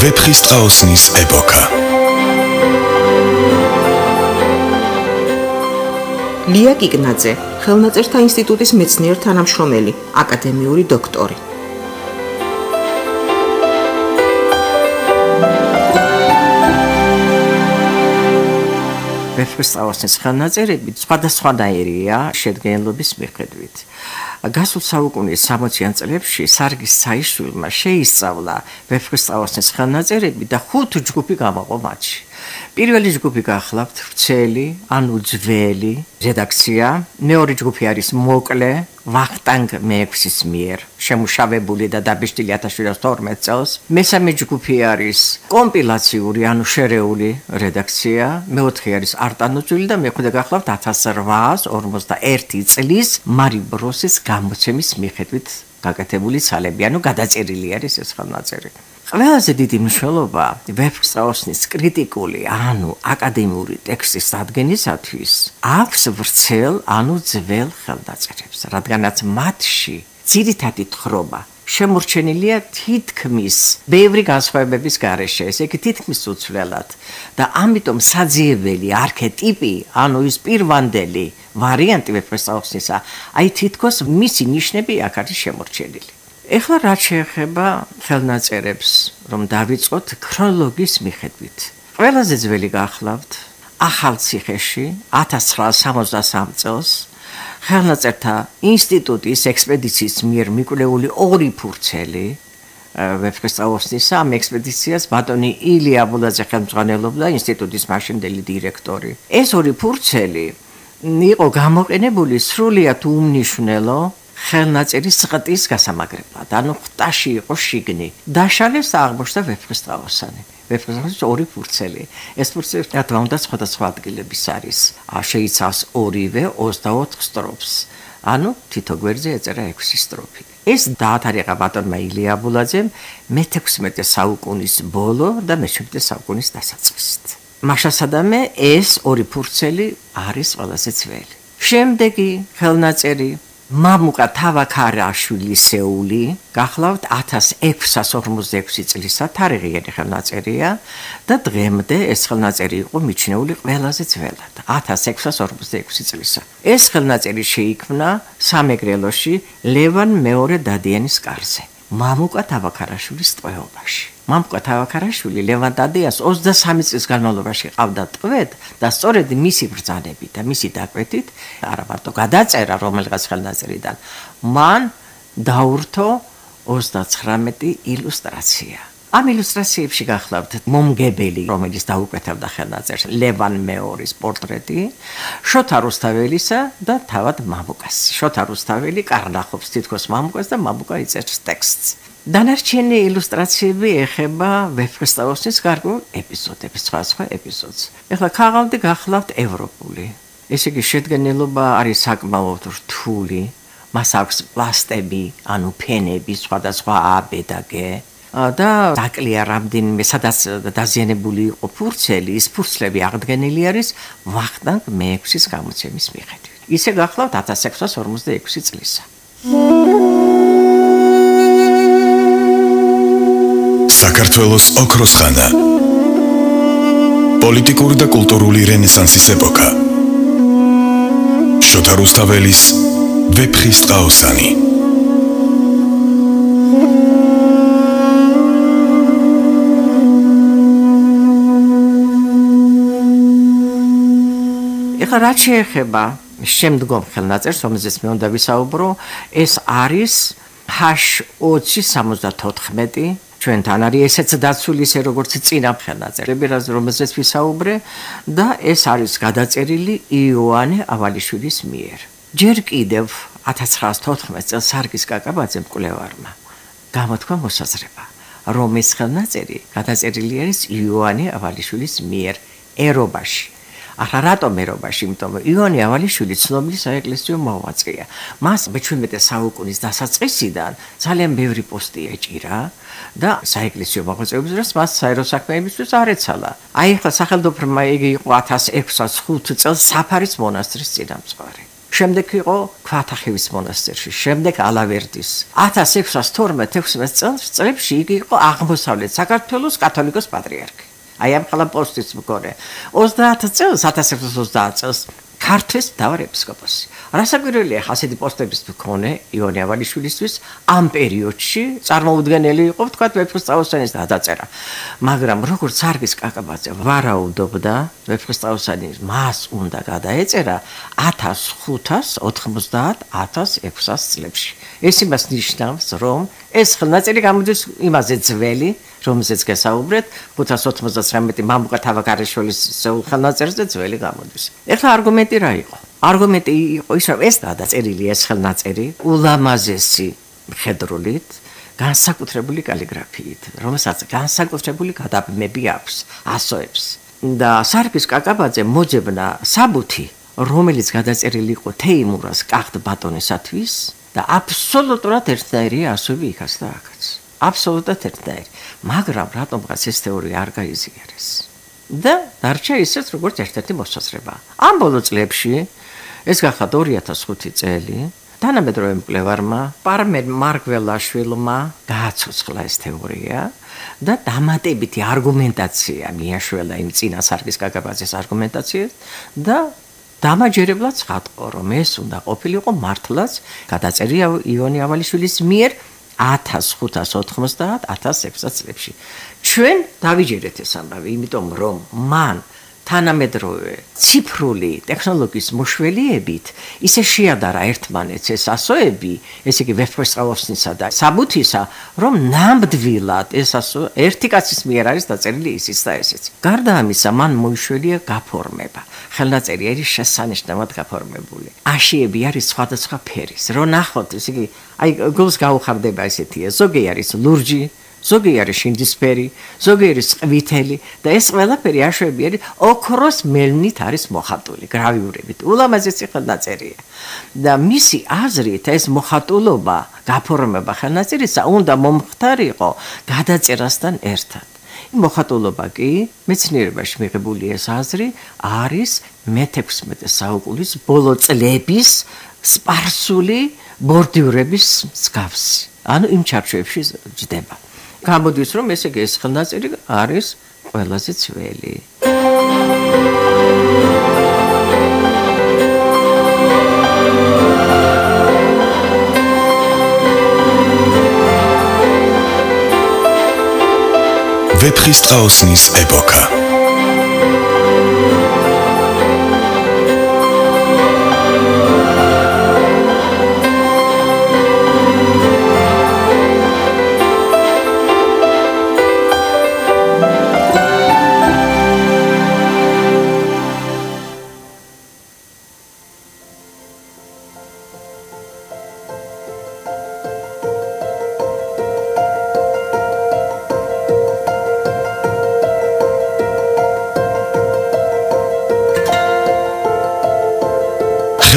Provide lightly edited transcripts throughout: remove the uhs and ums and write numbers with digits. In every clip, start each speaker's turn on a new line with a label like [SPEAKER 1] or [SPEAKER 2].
[SPEAKER 1] ვეფხისტყაოსნის ეპოქა.
[SPEAKER 2] ლია კიკნაძე, ხელნაწერთა ინსტიტუტის მეცნიერ თანამშრომელი, აკადემიური დოქტორი.
[SPEAKER 3] ვეფხისტყაოსნის ხელნაწერები სხვადასხვანაირია შედგენილობის მიხედვით. გასულ საუკუნის 60-იან წლებში სარგის საიშვილმა შეისწავლა ვეფხისტყაოსნის ხელნაწერები და 5 ჯგუფი გამოყო მათში. პირველი ჯგუფი გახლავთ ვრცელი, ანუ ძველი რედაქცია, მეორე ჯგუფი არის მოკლე, ვახტანგ მეექვსის მიერ შემუშავებული და დაბეჭდილი 1712 წელს. მესამე ჯგუფი არის კომპილაციური, ანუ შერეული რედაქცია, მეოთხე არის არტანოძვილი და მეხუთე გახლავთ 1851 წლის მარი ბროსის გამოცემის მიხედვით გაკეთებული ცალები, ანუ გადაწერილი არის ეს ხელნაწერი. ყველაზე დიდი მნიშვნელობა ვეფხისტყაოსნის კრიტიკული, ანუ აკადემიური ტექსტის დადგენისათვის აქვს ვრცელ, ანუ ძველ ხელნაწერებს, რადგანაც მათში ძირითადი თხრობა შემორჩენილია თითქმის ბევრი განსხვავებების გარეშე, ესე იგი თითქმის უცვლელად და ამიტომ საძიებელი არქეტიპი, ანუ ის პირვანდელი ვარიანტი ვეფხისტყაოსნისა, აი თითქოს მისი ნიშნები აქ არის შემორჩენილი. ეხლა რაც შეეხება ხელნაწერებს, რომ დავიწყოთ ქრონოლოგიის მიხედვით. ყველაზე ძველი გახლავთ ახალციხეში 1963 წელს ხელნაწერთა ინსტიტუტის ექსპედიციის მიერ მიკვლეული 2 ფურცელი ვეფხისტყაოსნისა. ამ ექსპედიციას ბატონი ილია აბულაძე ხელმძღვანელობდა, ინსტიტუტის მაშინდელი დირექტორი. ეს 2 ფურცელი იყო გამოყენებული სრულიად უმნიშვნელო ხელნაწერის წყტის გასამაგრებლად, ანუ ხტაში იყო შიგნი. დაშალეს და აღმოჩნდა ვეფხისტყაოსანი. ვეფხისტყაოსნის 2 ფურცელი. ეს ფურცელი რა თქმა უნდა სხვადასხვა ადგილების არის. შეიცავს 2-ვე 24 სტროფს. ანუ თითო გვერდზე ეწერა 6 სტროფი. ეს დაათარიღა ბატონმა ილია აბულაძემ მე-16 საუკუნის ბოლო და მე-17 საუკუნის დასაწყისით. მაშასადამე ეს 2 ფურცელი არის ყველაზე ძველი. შემდეგი ხელნაწერი მამუკა თავაქარაშვილისეული გახლავთ 1646 წლისა თარიღიანი ხელნაწერია და დღემდე ეს ხელნაწერი იყო მიჩნეული ყველაზე ძველად 1646 წლისა. ეს ხელნაწერი შეიქმნა სამეგრელოში ლევან მეორე დადიანის კარზე მამუკა თავაქარაშვილის ტყვეობაში. მამუკა თავაქარაშვილი ლევან დადიანს 23 წლის განმავლობაში ყავდა ტყვედ და სწორედ მისი ბრძანებით და მისი დაკვეთით არა მარტო გადაწერა რომელიღაც ხელნაწერიდან, მან დაურთო 39 ილუსტრაცია. ამ ილუსტრაციებში გახლავთ მომგებელი, რომელიც დაუკვეთავდა ხელნაწერს, ლევან მეორის პორტრეტი, შოთა რუსთაველისა და თავად მამუკას. შოთა რუსთაველი კარნახობს თითქოს მამუკას და მამუკა იწერს ტექსტს. დანარჩენი ილუსტრაციები ეხება ვეფხისტყაოსნის გარკვეულ ეპიზოდებს, სხვა ეპიზოდს. ეხლა ქაღალდი გახლავთ ევროპული. ესე იგი შედგენილობა არის საკმაოდ რთული, მას აქვს პლასტები, ანუ ფენები, სხვადასხვა აბედაგე და დაკლია რამდენიმე სადაც დაზიანებული იყო ფურცელი, ის ფურცლები აღდგენილი არის ვახტანგ მეექვსის გამოცემის მიხედვით. ისე გახლავთ 1646 წლისა.
[SPEAKER 1] საქართველოს ოქროს ხანა. პოლიტიკური და კულტურული რენესანსის ეპოქა. შოთა რუსთაველის ვეფხისტყაოსანი.
[SPEAKER 3] ეხლა რაც შეეხება შემდგომ ხელნაწერს, რომელზეც მე უნდა ვისაუბრო, ეს არის H2074. ჩვენთან არის ესეც დაცული ისე როგორც წინა ხელნაწერები, რომელზეც ვისაუბრე და ეს არის გადაწერილი იოანე ავალიშვილის მიერ. ჯერ კიდევ 1914 წელს სარგის კაკაბაძემ მკვლევარმა გამოთქვა მოსაზრება, რომ ეს ხელნაწერი გადაწერილი არის იოანე ავალიშვილის მიერ ერობაში. ახლა რატომ ერობაში? იმიტომ რომ იოანე ავალიშვილი ცნობილი საეკლესიო მოღვაწეა. მას მე-17 საუკუნის დასაწყისიდან ძალიან ბევრი პოსტი ეჭირა და საეკლესიო მოღვაწეობის დროს მას საერო საქმეებისთვის არ ეცალა. აი ახლა სახელმწიფომა იგი იყო 1605 წელს საფარის მონასტრის წინამძღვარი. შემდეგ იყო ქვათახევის მონასტერში, შემდეგ ალავერდის. 1612-16 წლებში იგი იყო აღმოსავლეთ საქართველოს კათოლიკოს პატრიარქი. აი ამ ხალხ პოსტის მქონე. 30 წელს 1630 წელს ქართლის მთავარ ეპისკოპოსი. რასაკვირველია, ასეთი პოსტების მქონე იონი ავალიშვილისთვის ამ პერიოდში წარმოუდგენელი იყო, თქვათ, ვეფხისტყაოსანის გადაწერა. მაგრამ როგორც სარგის კაკაბაძე ვარაუდობდა, ვეფხისტყაოსანი მას უნდა გადაეწერა 1590-1600 წლებში. ეს იმას ნიშნავს, რომ ეს ხელნაწერი გამოდის იმაზე ძველი, რომელზეც გესაუბრეთ, 599 მამუკა თავაკარიშვილის ხელნაწერზე ძველი გამოდის. ეხლა არგუმენტი რა იყო? არგუმენტი იყო ის, რომ ეს დაწერილი ეს ხელნაწერი ულამაზესი მხედრულით, განსაკუთრებული კალიგრაფიით, რომელსაც განსაკუთრებული გადაბმები აქვს, ასოებს. და სარგის კაკაბაძე მოძებნა საბუთი, რომელიც გადაწერილი იყო თეიმურას კახტ ბატონისათვის და აბსოლუტურად ერთნაირი ასოები იქაც და აქაც. აბსოლუტურად ერთნაირი. მაგრამ რატომღაც ეს თეორია არ გაიზიარეს. და დარჩა ისეთ, როგორც ერთ-ერთი მოსაზრება. ამ ბოლო წლებში, ეს გახდა 2005 წელი, თანამედროვე მკვლევარმა პარმენ მარგველაშვილმა გააცოცხლა ეს თეორია და დამატებითი არგუმენტაცია მიაშველა იმ წინა სარგის კაკაბაძის არგუმენტაციას და დამაჯერებლად ცხადყო, რომ ეს უნდა ყოფილიყო მართლაც გადაწერილი იონი ავალიშვილის მიერ 1590-1600 წლებში. ჩვენ დავიჯერეთ ეს ამბავი, იმიტომ რომ მან თანამედროვე ციფრული ტექნოლოგიის მოშველიებით ისე შეადარა ერთმანეთს ეს ასოები, ესე იგი ვეფხისტყაოსნისა და საბუთისა, რომ ნამდვილად ეს ასო ერთი კაცის მიერ არის დაწერილი ისიც და ესეც. გარდა ამისა, მან მოიშველია გაფორმება. ხელნაწერი არის შესანიშნავად გაფორმებული. აშიები არის სხვადასხვა ფერის. რო ნახოთ, ესე იგი, აი გულს გაუხარდება ესეთია. ზოგი არის ლურჯი, ზოგი არის შინდისფერი, ზოგი არის ყვითელი და ეს ყველაფერი აშოები არის ოქროს მელნით არის მოხატული, გრავიურებით. ულამაზესი ხელნაწერია. და მისი აზრით ეს მოხატულობა, გაფორმება ხელნაწერისა უნდა მომხდარიყო გადაწერასთან ერთად. მოხატულობა კი მეცნიერებაში მიღებული ეს აზრი არის მე-16 საუკუნის ბოლო წლების სპარსული ბორდიურების მსგავსი. ანუ იმ ჩარჩოებში ჯდება. გამოდის, რომ ესე იგი ეს ხელნაწერი არის ყველაზე ძველი.
[SPEAKER 1] ვეფხისტყაოსნის ეპოქა.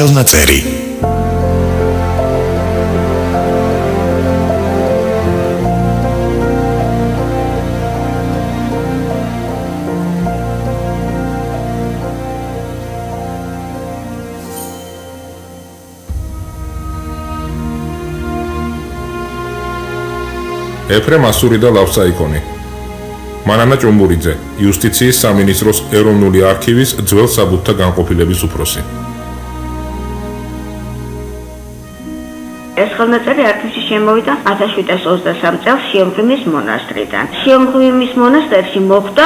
[SPEAKER 1] ხელნაწერი.
[SPEAKER 4] ეფრემ ასური და ლავსაიკონი. მანანა ჭუმბურიძე, იუსტიციის სამინისტროს ეროვნული არქივის ძველ საბუთთა განყოფილების უფროსი.
[SPEAKER 5] ეს ხელნაწერი არქივში შემოვიდა 1723 წელს შიომღვიმის მონასტრიდან. შიომღვიმის მონასტერში მოხვდა